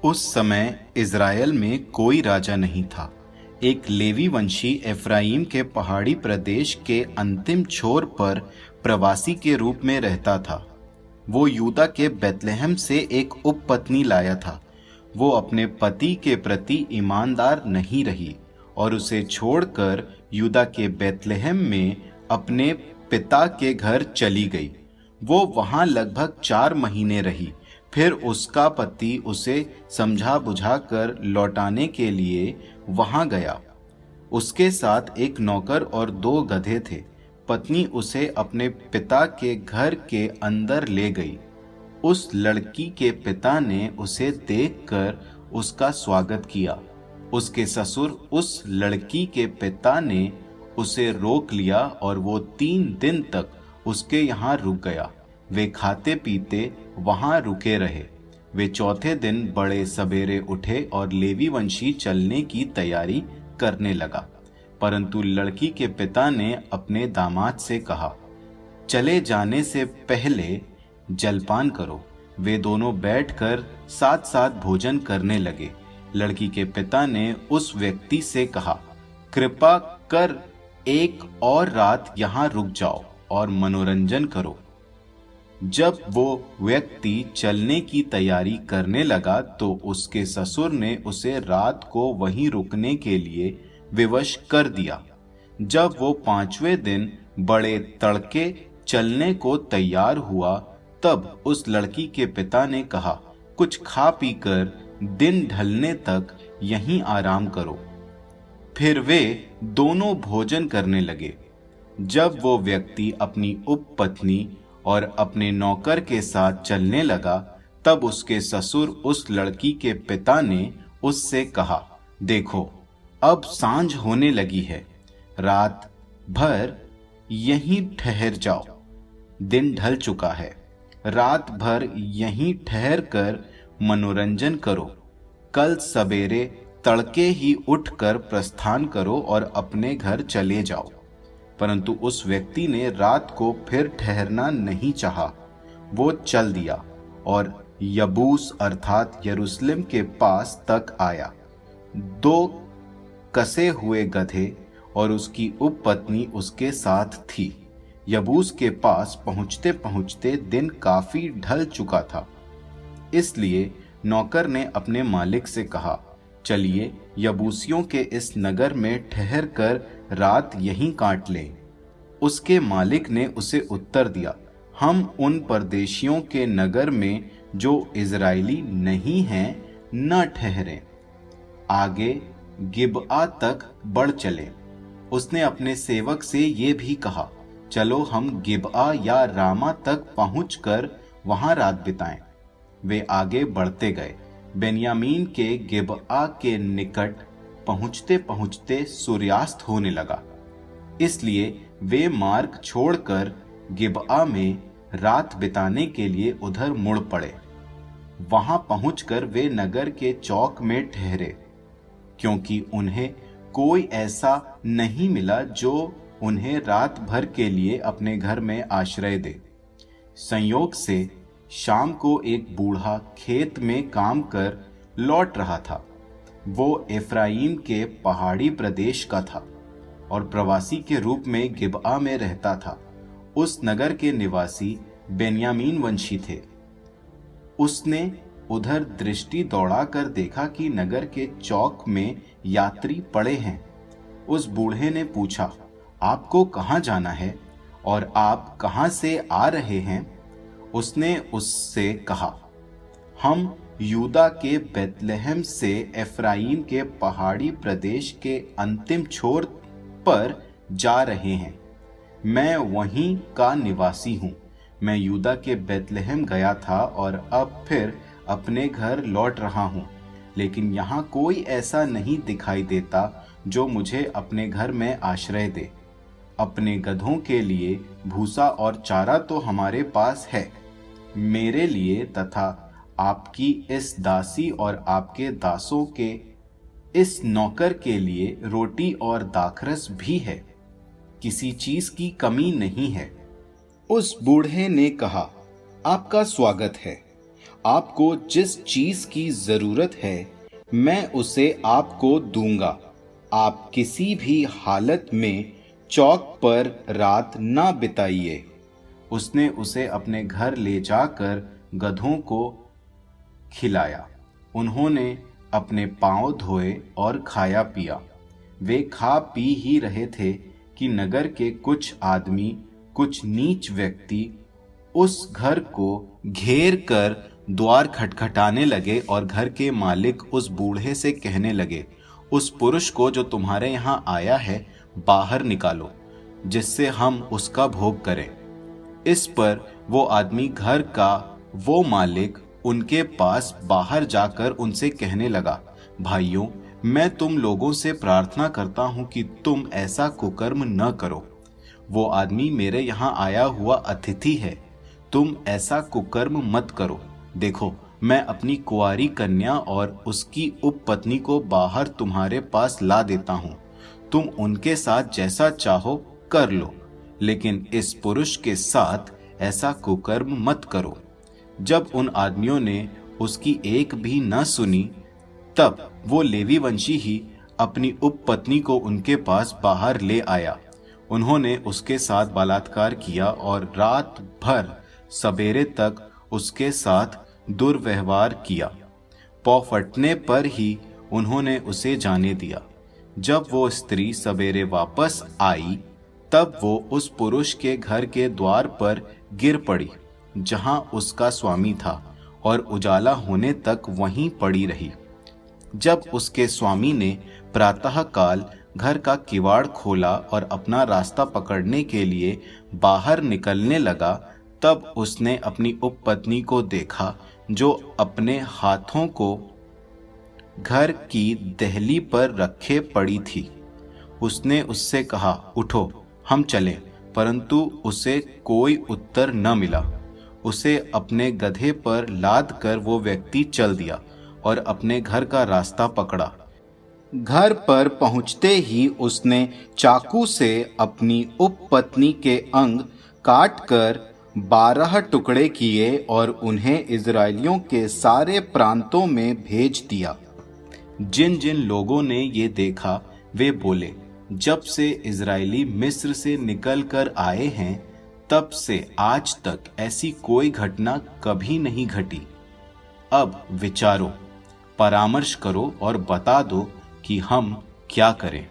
उस समय इज़राइल में कोई राजा नहीं था। एक लेवी वंशी एफ्राइम के पहाड़ी प्रदेश के अंतिम छोर पर प्रवासी के रूप में रहता था। वो यूदा के बेतलेहम से एक उपपत्नी लाया था। वो अपने पति के प्रति ईमानदार नहीं रही और उसे छोड़कर यूदा के बेतलेहम में अपने पिता के घर चली गई। वो वहां लगभग 4 महीने रही। फिर उसका पति उसे समझा बुझाकर लौटाने के लिए वहां गया। उसके साथ एक नौकर और 2 गधे थे। पत्नी उसे अपने पिता के घर के अंदर ले गई। उस लड़की के पिता ने उसे देखकर उसका स्वागत किया। उसके ससुर उस लड़की के पिता ने उसे रोक लिया और वो 3 दिन तक उसके यहाँ रुक गया। वे खाते पीते वहां रुके रहे। वे चौथे दिन बड़े सवेरे उठे और लेवी वंशी चलने की तैयारी करने लगा। परंतु लड़की के पिता ने अपने दामाद से कहा, चले जाने से पहले जलपान करो। वे दोनों बैठकर साथ साथ भोजन करने लगे। लड़की के पिता ने उस व्यक्ति से कहा, कृपा कर एक और रात यहाँ रुक जाओ और मनोरंजन करो। जब वो व्यक्ति चलने की तैयारी करने लगा तो उसके ससुर ने उसे रात को वहीं रुकने के लिए विवश कर दिया। जब वो 5वें दिन बड़े तड़के चलने को तैयार हुआ, तब उस लड़की के पिता ने कहा, कुछ खा पीकर दिन ढलने तक यहीं आराम करो। फिर वे दोनों भोजन करने लगे। जब वो व्यक्ति अपनी उपपत्नी और अपने नौकर के साथ चलने लगा, तब उसके ससुर उस लड़की के पिता ने उससे कहा, देखो, अब सांझ होने लगी है, रात भर यहीं ठहर जाओ। दिन ढल चुका है, रात भर यहीं ठहर कर मनोरंजन करो। कल सवेरे तड़के ही उठकर प्रस्थान करो और अपने घर चले जाओ। परंतु उस व्यक्ति ने रात को फिर ठहरना नहीं चाहा। वो चल दिया और यबूस अर्थात यरूशलेम के पास तक आया। 2 कसे हुए गधे और उसकी उपपत्नी उसके साथ थी। यबूस के पास पहुंचते पहुंचते दिन काफी ढल चुका था। इसलिए नौकर ने अपने मालिक से कहा, चलिए यबूसियों के इस नगर में ठहर कर रात यहीं काट लें। उसके मालिक ने उसे उत्तर दिया, हम उन परदेशियों के नगर में जो इजरायली नहीं हैं न ठहरें। आगे गिबआ तक बढ़ चले। उसने अपने सेवक से ये भी कहा, चलो हम गिबआ या रामा तक पहुंचकर वहां रात बिताएं। वे आगे बढ़ते गए। बेन्यामीन के गिबआ के निकट पहुंचते पहुंचते सूर्यास्त होने लगा। इसलिए वे मार्ग छोड़कर गिबआ में रात बिताने के लिए उधर मुड़ पड़े। वहां पहुंचकर वे नगर के चौक में ठहरे, क्योंकि उन्हें कोई ऐसा नहीं मिला जो उन्हें रात भर के लिए अपने घर में आश्रय दे। संयोग से शाम को एक बूढ़ा खेत में काम कर लौट रहा था। वो एफ्राइम के पहाड़ी प्रदेश का था और प्रवासी के रूप में गिबआ में रहता था। उस नगर के निवासी बेन्यामीन वंशी थे। उसने उधर दृष्टि दौड़ाकर देखा कि नगर के चौक में यात्री पड़े हैं। उस बूढ़े ने पूछा, आपको कहाँ जाना है और आप कहाँ से आ रहे हैं? उसने उससे कहा, हम यूदा के बेतलेहम से एफ्राइम के पहाड़ी प्रदेश के अंतिम छोर पर जा रहे हैं। मैं वहीं का निवासी हूँ। मैं यूदा के बेतलेहम गया था और अब फिर अपने घर लौट रहा हूँ, लेकिन यहाँ कोई ऐसा नहीं दिखाई देता जो मुझे अपने घर में आश्रय दे। अपने गधों के लिए भूसा और चारा तो हमारे पास है, मेरे लिए तथा आपकी इस दासी और आपके दासों के इस नौकर के लिए रोटी और दाखरस भी है। किसी चीज की कमी नहीं है। उस बूढ़े ने कहा, आपका स्वागत है। आपको जिस चीज की जरूरत है मैं उसे आपको दूंगा। आप किसी भी हालत में चौक पर रात ना बिताइए। उसने उसे अपने घर ले जाकर गधों को खिलाया। उन्होंने अपने पांव धोए और खाया पिया। वे खा पी ही रहे थे कि नगर के कुछ आदमी, कुछ नीच व्यक्ति उस घर को घेर कर द्वार खटखटाने लगे और घर के मालिक उस बूढ़े से कहने लगे, उस पुरुष को जो तुम्हारे यहाँ आया है बाहर निकालो, जिससे हम उसका भोग करें। इस पर वो आदमी, घर का वो मालिक, उनके पास बाहर जाकर उनसे कहने लगा, भाइयों, मैं तुम लोगों से प्रार्थना करता हूं कि तुम ऐसा कुकर्म न करो। वो आदमी मेरे यहाँ आया हुआ अतिथि है, तुम ऐसा कुकर्म मत करो। देखो, मैं अपनी कुंवारी कन्या और उसकी उपपत्नी को बाहर तुम्हारे पास ला देता हूँ। तुम उनके साथ जैसा चाहो कर लो, लेकिन इस पुरुष के साथ ऐसा कुकर्म मत करो। जब उन आदमियों ने उसकी एक भी न सुनी, तब वो लेवी वंशी ही अपनी उपपत्नी को उनके पास बाहर ले आया। उन्होंने उसके साथ बलात्कार किया और रात भर सवेरे तक उसके साथ दुर्व्यवहार किया। पौ फटने पर ही उन्होंने उसे जाने दिया। जब वो स्त्री सवेरे वापस आई, तब वो उस पुरुष के घर के द्वार पर गिर पड़ी जहां उसका स्वामी था, और उजाला होने तक वहीं पड़ी रही। जब उसके स्वामी ने प्रातःकाल घर का किवाड़ खोला और अपना रास्ता पकड़ने के लिए बाहर निकलने लगा, तब उसने अपनी उपपत्नी को देखा जो अपने हाथों को घर की देहली पर रखे पड़ी थी। उसने उससे कहा, उठो, हम चलें, परंतु उसे कोई उत्तर न मिला। उसे अपने गधे पर लाद कर वो व्यक्ति चल दिया और अपने घर का रास्ता पकड़ा। घर पर पहुंचते ही उसने चाकू से अपनी उपपत्नी के अंग काटकर 12 टुकड़े किए और उन्हें इजरायलियों के सारे प्रांतों में भेज दिया। जिन जिन लोगों ने ये देखा वे बोले, जब से इजरायली मिस्र से निकल कर आए हैं, तब से आज तक ऐसी कोई घटना कभी नहीं घटी। अब विचारो, परामर्श करो और बता दो कि हम क्या करें।